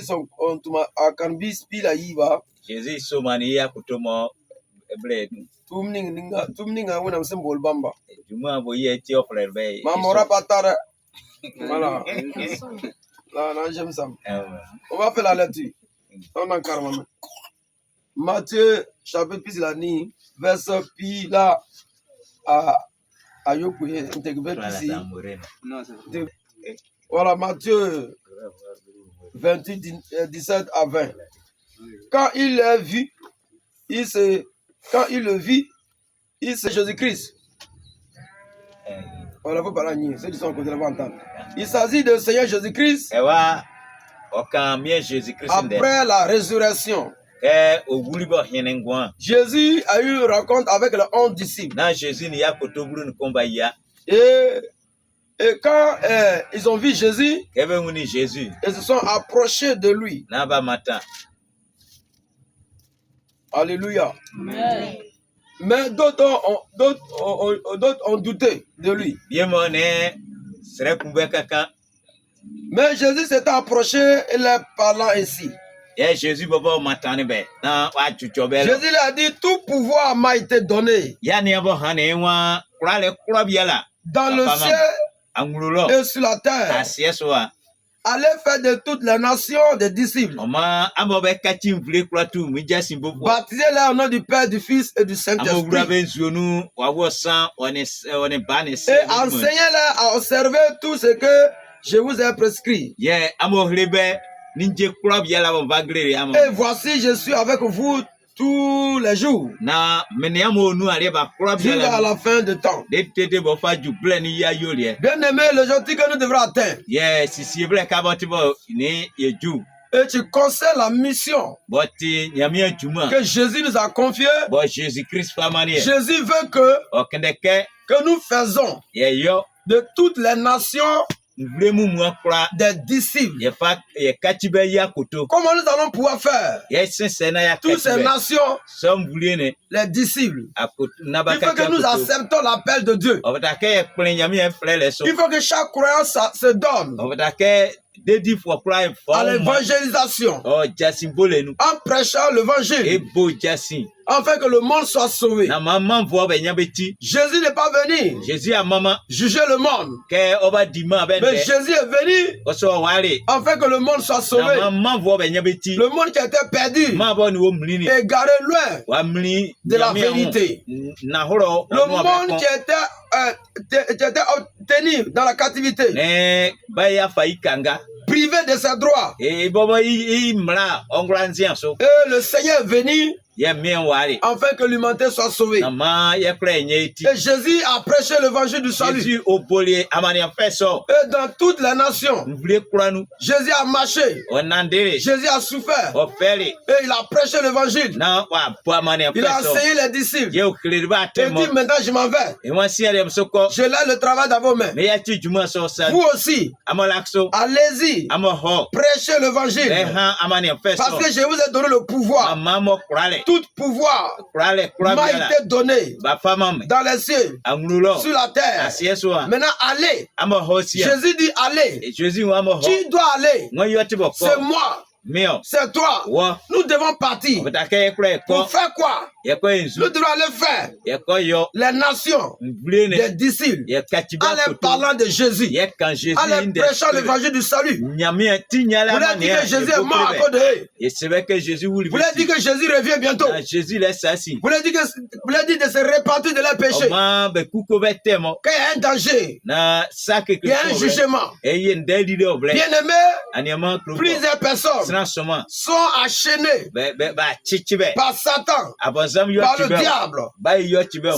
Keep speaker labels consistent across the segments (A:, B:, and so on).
A: son akanbis pila yiba.
B: Jésus somania kutomo bread.
A: Tumninga wona symbol bamba.
B: Juma boye ti offre be.
A: Mamora patara. Voilà. Là, j'aime ça. On va faire la lecture. On a carrément. Matthieu, chapitre puis la nuit, verset puis là à Yokouye, ici. Voilà, Matthieu 28, 17 à 20. Quand il l'a vu, quand il le vit, il c'est Jésus-Christ. Voilà, vous parlez, ceux qui sont à côté de l'entendre. Il s'agit de Seigneur Jésus-Christ. Après la résurrection. Jésus a eu une rencontre avec les 11 disciples. Et quand ils ont vu Jésus, ils se sont approchés de lui. Alléluia. Amen. Mais d'autres ont douté de lui. Mais Jésus s'est approché et leur parlant ainsi. Jésus lui a dit, tout pouvoir m'a été donné dans le ciel et sur la terre. Allez faire de toutes les nations des disciples. Baptisez-les au nom du Père, du Fils et du Saint-Esprit. Et enseignez-les à observer tout ce que je vous ai prescrit. Et voici, je suis avec vous tous les jours, jusqu'à la fin du temps. Bien aimé, l'objectif que nous devrons atteindre. Et tu conserves la mission que Jésus nous a confiée. Jésus veut que nous faisons de toutes les nations des disciples. Comment nous allons pouvoir faire? Toutes ces nations, les disciples. Il faut que nous acceptons l'appel de Dieu. Il faut que chaque croyant se donne à l'évangélisation, en prêchant l'évangile, afin que le monde soit sauvé. Jésus n'est pas venu juger le monde, mais Jésus est venu afin que le monde soit sauvé. Le monde qui était perdu, égaré loin de la vérité. Le monde qui était obtenu dans la captivité, privé de ses droits. Et le Seigneur est venu afin que l'humanité soit sauvée. Et Jésus a prêché l'évangile du salut. Et dans toutes les nations, Jésus a marché. Jésus a souffert. Et il a prêché l'évangile. Il a enseigné les disciples. Et dit, maintenant je m'en vais. Je laisse le travail dans vos mains. Vous aussi, allez-y. Prêchez l'évangile. Parce que je vous ai donné le pouvoir. Tout pouvoir m'a été donné dans les cieux, sur la terre. Maintenant, allez. Jésus dit allez. Qui doit aller? C'est moi. C'est toi. Nous devons partir. Pour faire quoi? Nous devons aller faire les nations des disciples en les parlant de Jésus, en les prêchant l'évangile du salut. Vous voulez dire que Jésus est mort à cause de eux. Vous voulez dire que Jésus revient bientôt. Vous voulez dire de se repentir de leurs péchés. Qu'il y a un danger, il y a un jugement. Bien aimé, plusieurs personnes sont enchaînées par Satan, par le diable.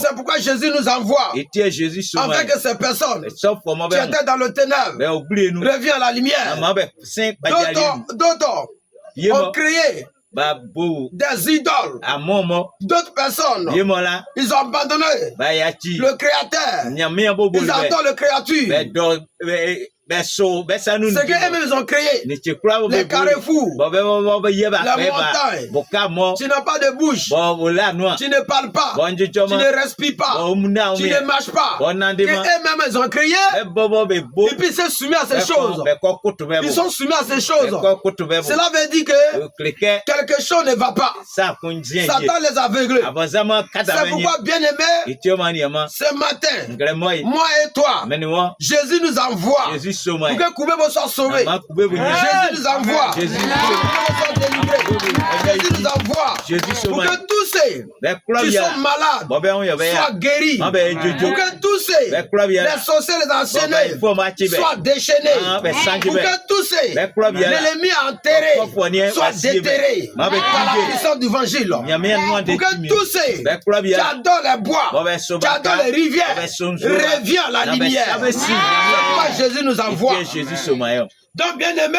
A: C'est pourquoi Jésus nous envoie afin que ces personnes qui étaient dans le ténèbre reviennent à la lumière. D'autres ont créé des idoles. D'autres personnes, ils ont abandonné le Créateur. Ils adorent le créature. ce qu'eux-mêmes ils ont créé, les carrefours, la montagne. Tu n'as pas de bouche, tu ne parles pas, tu ne respires pas, tu ne marches pas. Eux-mêmes ils ont créé, et puis ils sont soumis à ces choses. Ils sont soumis à ces choses. Cela veut dire que quelque chose ne va pas. Satan les aveugle. C'est pourquoi, bien aimé, ce matin, moi et toi, Jésus nous envoie pour que Koubebo soit sauvé. Jésus nous envoie pour que Koubebo soit délivré. Jésus nous envoie pour que tous ceux qui sont malades soient guéris. Pour que tous ceux, les sorciers, les enchaînés, soient déchaînés. Pour que tous ceux, l'ennemi enterré, soient déterrés par la puissance du évangile. Pour que tous ceux qui adorent les bois, qui adorent les rivières, reviennent à la lumière. C'est pourquoi Jésus nous envoie. Donc, bien aimé,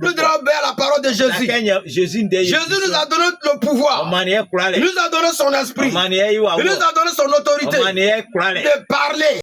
A: nous devons bénir la parole de Jésus. Jésus nous a donné le pouvoir. Il nous a donné son esprit. Il nous a donné son autorité de parler.